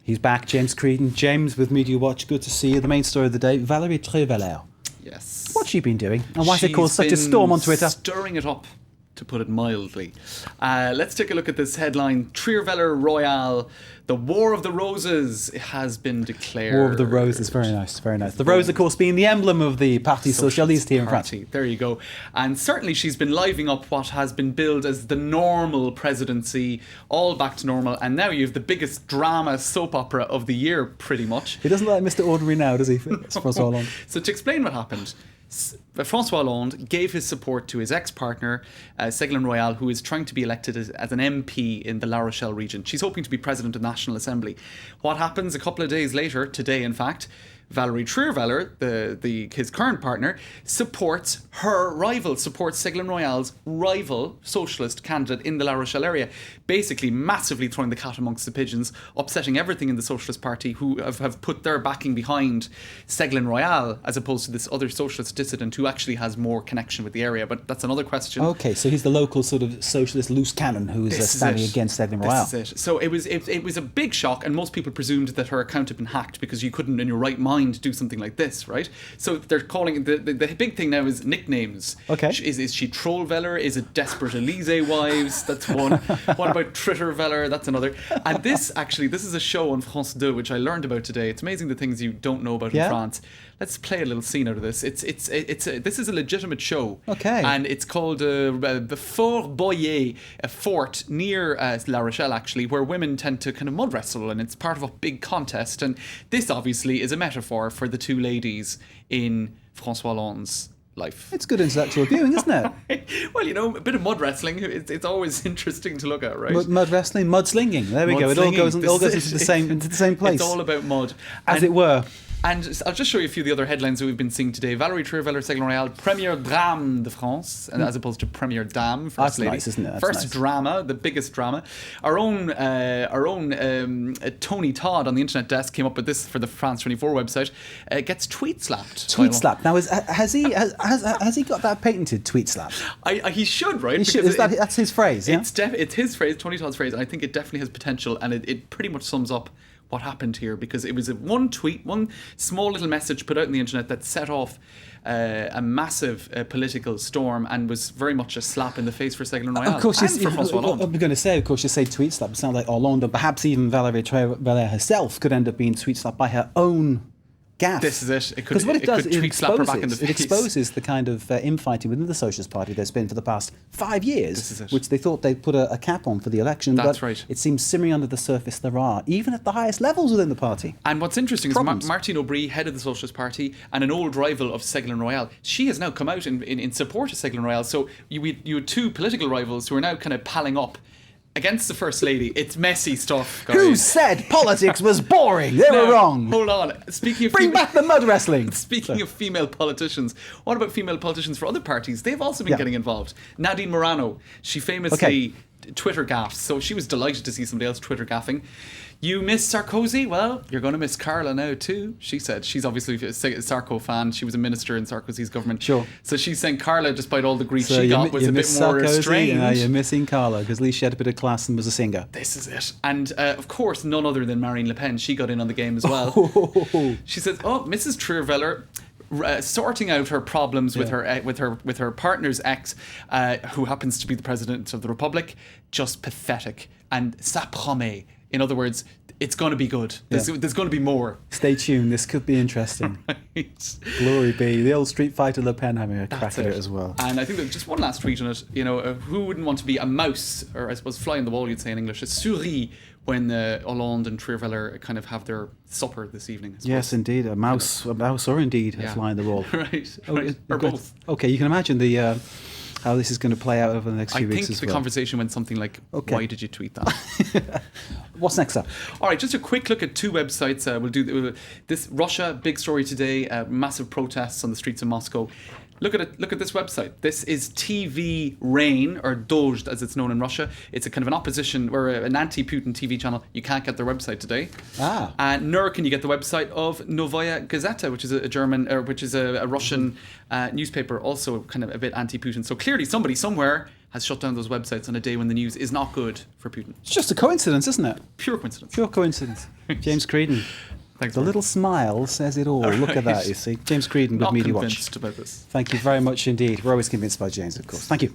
He's back, James Creedon. James with Media Watch. Good to see you. The main story of the day, Valérie Trierweiler. Yes. What's she been doing? And why has it caused such a storm on Twitter? Stirring it up, to put it mildly. Let's take a look at this headline. Trierweiler Royale, the War of the Roses has been declared. War of the Roses, very nice, very nice. The rose, of course, being the emblem of the Parti Socialiste here in France. There you go. And certainly she's been livening up what has been billed as the normal presidency, all back to normal. And now you have the biggest drama soap opera of the year, pretty much. He doesn't like Mr. Ordinary now, does he? François Hollande. So to explain what happened, François Hollande gave his support to his ex-partner, Ségolène Royal, who is trying to be elected as an MP in the La Rochelle region. She's hoping to be president of the National Assembly. What happens a couple of days later, today in fact, Valérie Trierweiler, his current partner, supports Ségolène Royal's rival socialist candidate in the La Rochelle area, basically massively throwing the cat amongst the pigeons, upsetting everything in the Socialist Party, who have put their backing behind Ségolène Royal as opposed to this other socialist dissident who actually has more connection with the area. But that's another question. Okay, so he's the local sort of socialist loose cannon who is standing against Ségolène Royal. This is it. So it was a big shock, and most people presumed that her account had been hacked because you couldn't in your right mind do something like this, right? So they're calling the big thing now is nicknames. Okay. Is she Trollweiler? Is it Desperate Elysee Wives? That's one. What about Tritterweiler? That's another. And this is a show on France 2 which I learned about today. It's amazing the things you don't know about in France. Let's play a little scene out of this. This is a legitimate show. Okay. And it's called the Fort Boyer, a fort near La Rochelle, actually, where women tend to kind of mud wrestle, and it's part of a big contest. And this obviously is a metaphor for the two ladies in François Hollande's life. It's good intellectual viewing, isn't it? Well, a bit of mud wrestling. It's always interesting to look at, right? Mud wrestling, mud slinging. There we go. It all goes into the same place. It's all about mud, as it were. And I'll just show you a few of the other headlines that we've been seeing today. Valérie Trierweiler, Ségolène Royal, Première Dame de France, as opposed to Première Dame, First Lady. Nice, isn't it? That's First nice. drama, the biggest drama. Our own Tony Todd on the internet desk came up with this for the France 24 website. Gets tweet slapped. Tweet slapped. Now, has he got that patented? Tweet slap. He should, right? He should. That's his phrase. Yeah. It's his phrase, Tony Todd's phrase, and I think it definitely has potential, and it pretty much sums up what happened here, because it was one tweet, one small little message put out on the internet that set off a massive political storm and was very much a slap in the face for Ségolène Royal. Of course, and for François Hollande. I'm going to say, of course, you say tweet slap. It sounds like Hollande, and perhaps even Valérie Trierweiler herself could end up being tweet slapped by her own gaff. This is it. Because what it does, tweet slap her back in the face. It exposes the kind of infighting within the Socialist Party there's been for the past 5 years, This is it. which they thought they'd put a cap on for the election. That's but right. It seems simmering under the surface there are, even at the highest levels within the party. And what's interesting Problems. is Martine Aubry, head of the Socialist Party and an old rival of Ségolène Royal, she has now come out in support of Ségolène Royal. So you had two political rivals who are now kind of palling up against the First Lady. It's messy stuff, guys. Who said politics was boring? They were wrong. Hold on. Speaking of Bring back the mud wrestling. Speaking of female politicians, what about female politicians for other parties? They've also been getting involved. Nadine Morano, she famously Twitter gaffes, so she was delighted to see somebody else Twitter gaffing. You miss Sarkozy? Well, you're going to miss Carla now too, she said. She's obviously a Sarko fan. She was a minister in Sarkozy's government. Sure. So she's saying Carla, despite all the grief she got, was a bit more restrained. You're missing Carla, because at least she had a bit of class and was a singer. This is it. And of course, none other than Marine Le Pen. She got in on the game as well. She says, Mrs. Trierweiler, sorting out her problems with her partner's ex, who happens to be the president of the Republic, just pathetic. And ça promet. In other words, it's going to be good. There's going to be more. Stay tuned. This could be interesting. Right. Glory be. The old Street Fighter Le Pen having a crack at it as well. And I think there's just one last tweet on it. Who wouldn't want to be a mouse, or I suppose fly on the wall, you'd say in English, a souris, when Hollande and Trierweiler kind of have their supper this evening. Yes, indeed. A mouse, or indeed a fly on the wall. Right. Or both. Okay, you can imagine how this is going to play out over the next few weeks as well. I think the conversation went something like, why did you tweet that? What's next up? All right, just a quick look at two websites. We'll do this Russia, big story today, massive protests on the streets of Moscow. Look at it. Look at this website. This is TV Rain, or Dozhd as it's known in Russia. It's a kind of an opposition, or an anti-Putin TV channel. You can't get their website today. Nor can you get the website of Novaya Gazeta, which is a Russian newspaper, also kind of a bit anti-Putin. So clearly somebody somewhere has shut down those websites on a day when the news is not good for Putin. It's just a coincidence, isn't it? Pure coincidence. Pure coincidence. James Creedon. Thanks, The Mark. little smile says it all. Look at that, right. you see. James Creedon with Not Media Watch. convinced about this. Thank you very much indeed. We're always convinced by James, of course. Thank you.